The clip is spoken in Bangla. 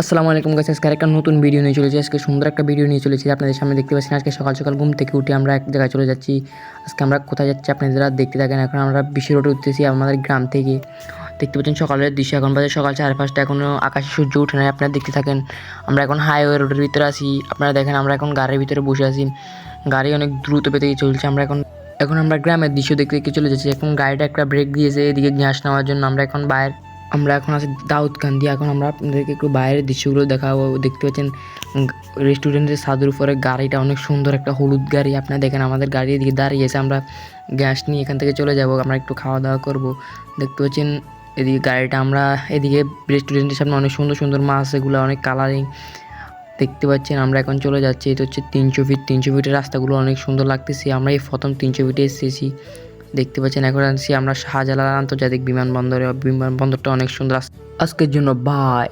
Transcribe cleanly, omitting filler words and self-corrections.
আসসালামু আলাইকুম গাইস, আজকে একটা নতুন ভিডিও নিয়ে চলেছি। আজকে সুন্দর একটা ভিডিও নিয়ে চলেছি আপনাদের সামনে। দেখতে পাচ্ছেন আজকে সকাল সকাল ঘুম থেকে উঠে আমরা এক জায়গায় চলে যাচ্ছি। আজকে আমরা কোথায় যাচ্ছি আপনারা দেখতে থাকেন। এখন আমরা বিশ্ব রোডে উঠতেছি আমাদের গ্রাম থেকে। দেখতে পাচ্ছেন সকালের দৃশ্য, এখন বাজে সকাল 4:30, এখনও আকাশে সূর্য উঠে নাই। আপনারা দেখতে থাকেন। আমরা এখন হাইওয়ে রোডের ভিতরে আছি। আপনারা দেখেন আমরা এখন গাড়ির ভিতরে বসে আছি। গাড়ি অনেক দ্রুত পেতে চলছে। আমরা এখন আমরা গ্রামের দৃশ্য দেখতে দেখতে চলে যাচ্ছি। এখন গাড়িটা একটা ব্রেক দিয়েছে এদিকে গ্যাস নেওয়ার জন্য। আমরা এখন আছি দাউদকান্দি। এখন আমরা আপনাদেরকে একটু বাইরের দৃশ্যগুলো দেখাবো। দেখতে পাচ্ছেন রেস্টুরেন্টের ছাদের উপরে গাড়িটা অনেক সুন্দর, একটা হলুদ গাড়ি। আপনারা দেখেন আমাদের গাড়ি এদিকে দাঁড়িয়েছে। আমরা গ্যাস নিয়ে এখান থেকে চলে যাব। আমরা একটু খাওয়া দাওয়া করব। দেখতে পাচ্ছেন এদিকে গাড়িটা, আমরা এদিকে রেস্টুরেন্টের সামনে অনেক সুন্দর সুন্দর মাছ, এগুলো অনেক কালারিং দেখতে পাচ্ছেন। আমরা এখন চলে যাচ্ছি। এটা হচ্ছে 300 ফিটের রাস্তাগুলো অনেক সুন্দর লাগতেছে। আমরা এই প্রথম 300 ফিটে এসেছি। দেখতে পাচ্ছেন এখন আছি আমরা শাহজালাল আন্তর্জাতিক বিমানবন্দরে। বিমানবন্দরটা অনেক সুন্দর। আজকের জন্য বাই।